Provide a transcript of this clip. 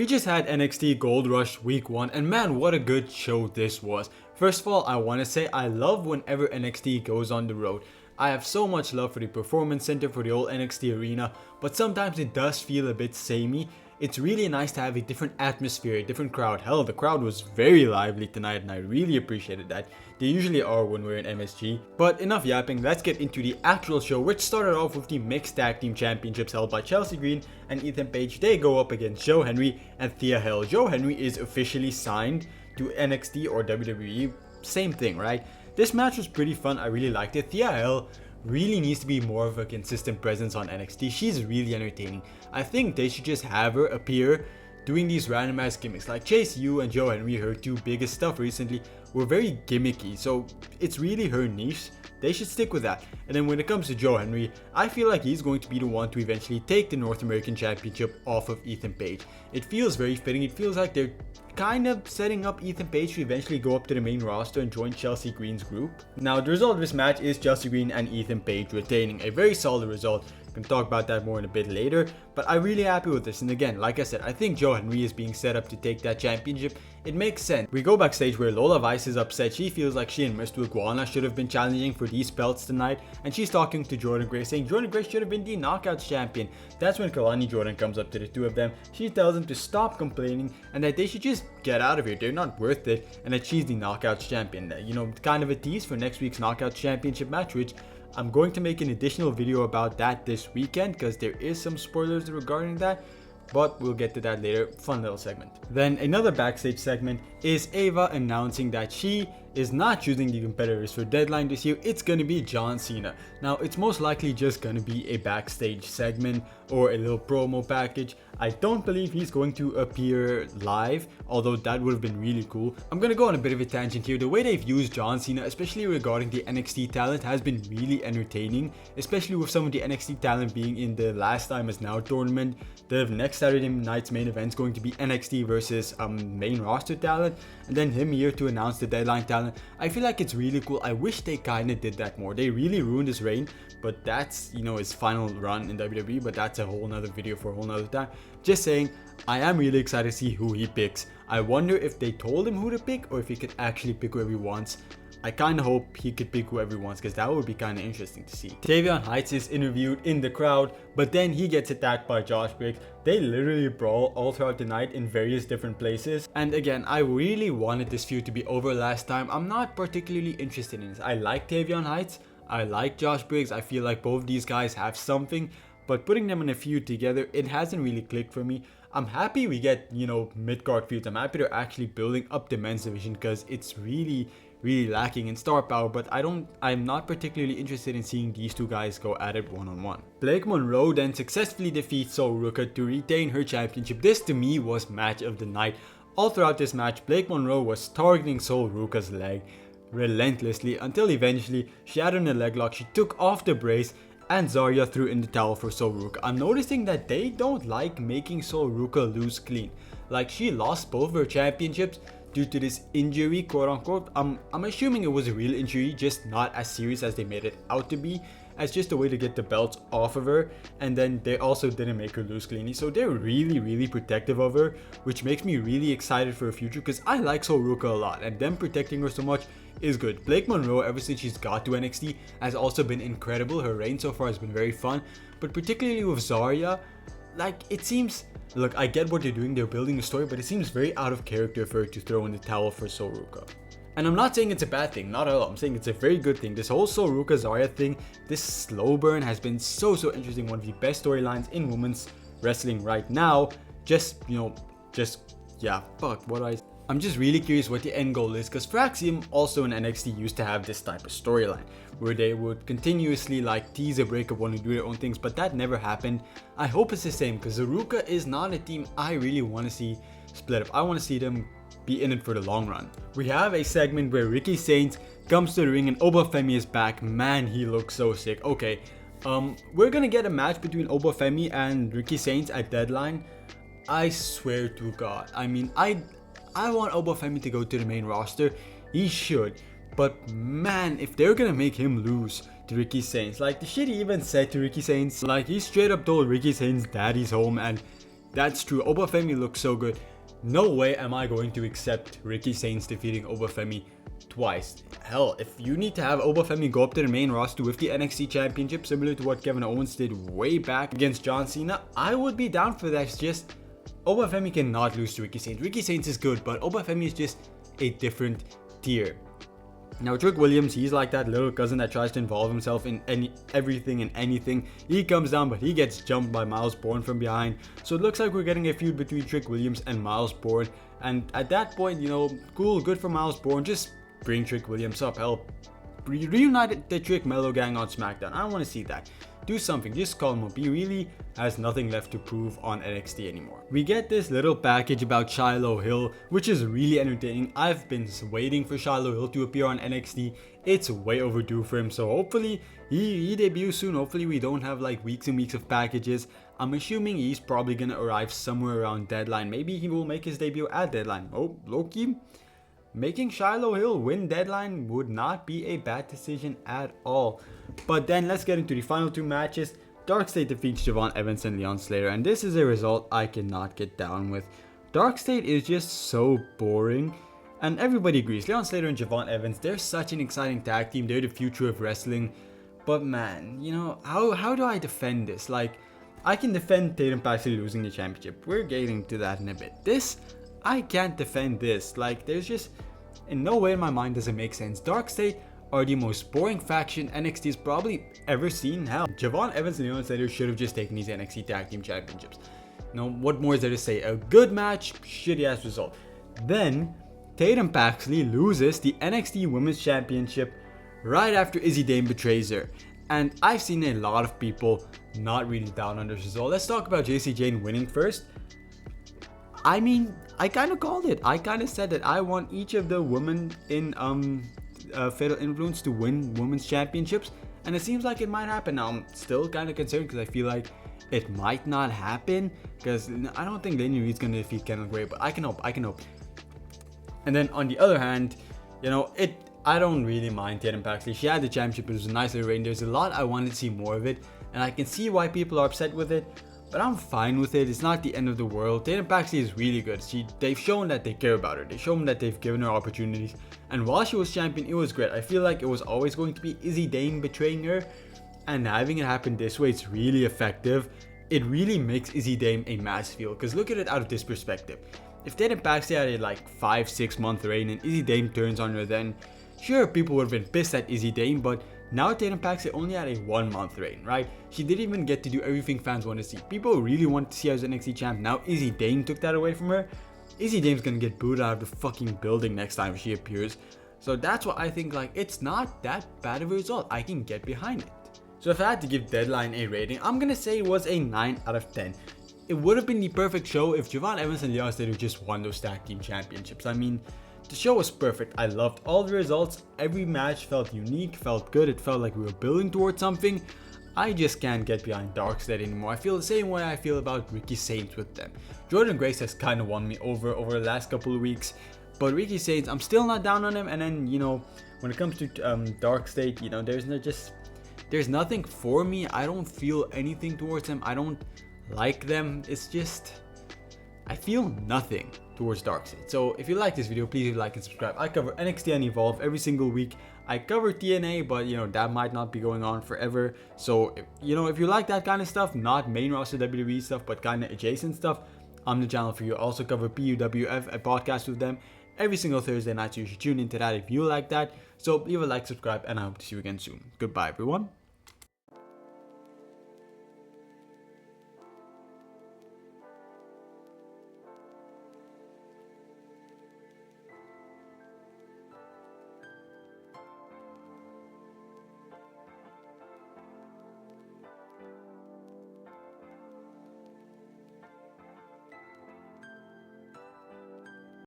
We just had NXT Gold Rush week 1 and man, what a good show this was. First of all, I want to say I love whenever NXT goes on the road. I have so much love for the Performance Center, for the old NXT arena, but sometimes it does feel a bit samey. It's really nice to have a different atmosphere, a different crowd. Hell, the crowd was very lively tonight and I really appreciated that. They usually are when we're in MSG. But enough yapping, let's get into the actual show, which started off with the Mixed Tag Team Championships held by Chelsea Green and Ethan Page. They go up against Joe Henry and Thea Hale. Joe Henry is officially signed to NXT or WWE, same thing, right? This match was pretty fun, I really liked it. Thea Hale really needs to be more of a consistent presence on NXT. She's really entertaining. I think they should just have her appear doing these randomized gimmicks. Like Chase U and Joe Henry, her two biggest stuff recently, were very gimmicky, so it's really her niche. They should stick with that. And then when it comes to Joe Henry, I feel like he's going to be the one to eventually take the North American Championship off of Ethan Page. It feels very fitting. It feels like they're kind of setting up Ethan Page to eventually go up to the main roster and join Chelsea Green's group. Now, the result of this match is Chelsea Green and Ethan Page retaining. A very solid result. We can talk about that more in a bit later, but I'm really happy with this. And again, like I said, I think Joe Henry is being set up to take that championship. It makes sense. We go backstage where Lola Vice is upset. She feels like she and Mr. Iguana should have been challenging for these belts tonight, and she's talking to Jordan Grace, saying Jordan Grace should have been the Knockouts champion. That's when Kalani Jordan comes up to the two of them. She tells them to stop complaining and that they should just get out of here. They're not worth it, and that she's the Knockouts champion. You know, kind of a tease for next week's Knockouts championship match, which I'm going to make an additional video about that this weekend because there is some spoilers regarding that, but we'll get to that later. Fun little segment. Then another backstage segment is Ava announcing that she is not choosing the competitors for Deadline this year. It's gonna be John Cena. Now, it's most likely just gonna be a backstage segment or a little promo package. I don't believe he's going to appear live, although that would have been really cool. I'm gonna go on a bit of a tangent here. The way they've used John Cena, especially regarding the NXT talent, has been really entertaining, especially with some of the NXT talent being in the Last Time Is Now tournament. The next Saturday night's main event is going to be NXT versus main roster talent, and then him here to announce the Deadline talent. I feel like it's really cool. I wish they kind of did that more. They really ruined his reign, but that's, you know, his final run in WWE, but that's a whole nother video for a whole nother time. Just saying, I am really excited to see who he picks. I wonder if they told him who to pick or if he could actually pick whoever he wants. I kind of hope he could pick whoever he wants because that would be kind of interesting to see. Tavion Heights is interviewed in the crowd, but then he gets attacked by Josh Briggs. They literally brawl all throughout the night in various different places. And again, I really wanted this feud to be over last time. I'm not particularly interested in this. I like Tavion Heights. I like Josh Briggs. I feel like both these guys have something, but putting them in a feud together, it hasn't really clicked for me. I'm happy we get, you know, mid-card feuds. I'm happy they're actually building up the men's division because it's really lacking in star power, but I'm not particularly interested in seeing these two guys go at it one-on-one. Blake Monroe then successfully defeats Sol Ruca to retain her championship. This to me was match of the night. All throughout this match, Blake Monroe was targeting Sol Ruca's leg relentlessly until eventually she had her in a leg lock. She took off the brace and Zarya threw in the towel for Sol Ruca. I'm noticing that they don't like making Sol Ruca lose clean. Like, she lost both her championships due to this injury, quote unquote. I'm assuming it was a real injury, just not as serious as they made it out to be, as just a way to get the belts off of her. And then they also didn't make her lose cleanly, so they're really protective of her, which makes me really excited for her future because I like Sol Ruca a lot, and them protecting her so much is good. Blake Monroe, ever since she's got to NXT, has also been incredible. Her reign so far has been very fun, but particularly with Zarya, like, it seems, look, I get what they're doing, they're building a story, but it seems very out of character for her to throw in the towel for Sol Ruca. And I'm not saying it's a bad thing, not at all. I'm saying it's a very good thing. This whole Sol Ruca Zarya thing, this slow burn has been so interesting. One of the best storylines in women's wrestling right now. I'm just really curious what the end goal is, because Fraxium also in NXT used to have this type of storyline where they would continuously like tease a breakup, want to do their own things, but that never happened. I hope it's the same because Zaruka is not a team I really want to see split up. I want to see them be in it for the long run. We have a segment where Ricky Saints comes to the ring and Obafemi is back. Man, he looks so sick. Okay, we're gonna get a match between Obafemi and Ricky Saints at Deadline. I swear to God. I mean, I want Obafemi to go to the main roster. He should. But man, if they're gonna make him lose to Ricky Saints, like the shit he even said to Ricky Saints, like he straight up told Ricky Saints daddy's home, and That's true. Femi looks so good. No way am I going to accept Ricky Saints defeating Femi twice. Hell, if you need to have Femi go up to the main roster with the NXT Championship, similar to what Kevin Owens did way back against John Cena, I would be down for that. It's just Femi cannot lose to Ricky Saints. Ricky Saints is good, but Femi is just a different tier. Now Trick Williams, he's like that little cousin that tries to involve himself in everything and anything. He comes down, but he gets jumped by Miles Bourne from behind. So it looks like we're getting a feud between Trick Williams and Miles Bourne. And at that point, cool, good for Miles Bourne. Just bring Trick Williams up. Help reunite the Trick Mellow Gang on SmackDown. I don't want to see that. Do something, just call him up. He really has nothing left to prove on NXT anymore. We get this little package about Shiloh Hill, which is really entertaining. I've been waiting for Shiloh Hill to appear on NXT. It's way overdue for him, so hopefully he debuts soon. Hopefully we don't have like weeks and weeks of packages. I'm assuming he's probably gonna arrive somewhere around Deadline. Maybe he will make his debut at Deadline. Oh, Loki. Making Shiloh Hill win Deadline would not be a bad decision at all. But then let's get into the final two matches. Darkstate defeats Javon Evans and Leon Slater, and this is a result I cannot get down with. Darkstate is just so boring, and everybody agrees. Leon Slater and Javon Evans, they're such an exciting tag team. They're the future of wrestling. But man, how do I defend this? Like, I can defend Tatum Paxley losing the championship. We're getting to that in a bit. I can't defend this. Like, there's just, in no way in my mind does it make sense. Darkstate are the most boring faction NXT's probably ever seen. Hell, Javon Evans and Leon Slater should have just taken these NXT Tag Team Championships. What more is there to say? A good match, shitty ass result. Then, Tatum Paxley loses the NXT Women's Championship right after Izzi Dame betrays her. And I've seen a lot of people not really down on this result. Let's talk about Jacy Jayne winning first. I mean, I kind of called it. I kind of said that I want each of the women in Fatal Influence to win women's championships, and it seems like it might happen. Now I'm still kind of concerned because I feel like it might not happen, because I don't think Laney Reed's gonna defeat Kendall Gray, but I can hope. And then on the other hand, I don't really mind Tatum Paxley. She had the championship. It was a nice little reign. There's a lot I wanted to see more of it, and I can see why people are upset with it. But I'm fine with it. It's not the end of the world. Tatum Paxley is really good. They've shown that they care about her. They've shown that they've given her opportunities. And while she was champion, it was great. I feel like it was always going to be Izzi Dame betraying her. And having it happen this way, it's really effective. It really makes Izzi Dame a mass heel. Because look at it out of this perspective. If Tatum Paxley had a 5-6 month reign and Izzi Dame turns on her, then sure, people would have been pissed at Izzi Dame, but now Tatum Paxley only had a 1 month reign, right? She didn't even get to do everything fans want to see. People really want to see her as NXT champ. Now Izzi Dame took that away from her. Izzi Dame's gonna get booed out of the fucking building next time she appears. So that's why I think it's not that bad of a result. I can get behind it. So if I had to give Deadline a rating, I'm gonna say it was a 9 out of 10. It would have been the perfect show if Javon Evans and Leon Slater just won those tag team championships. I mean, the show was perfect. I loved all the results. Every match felt unique, felt good. It felt like we were building towards something. I just can't get behind Darkstate anymore. I feel the same way I feel about Ricky Saints with them. Jordan Grace has kind of won me over the last couple of weeks. But Ricky Saints, I'm still not down on him. And then, when it comes to Darkstate, there's nothing for me. I don't feel anything towards them. I don't like them. It's just, I feel nothing towards Darkstate. So if you like this video, please like and subscribe. I cover NXT and Evolve every single week. I cover TNA, but that might not be going on forever. So if you like that kind of stuff, not main roster WWE stuff, but kind of adjacent stuff, I'm the channel for you. I also cover PUWF, a podcast with them, every single Thursday night, so you should tune into that if you like that. So leave a like, subscribe, and I hope to see you again soon. Goodbye, everyone.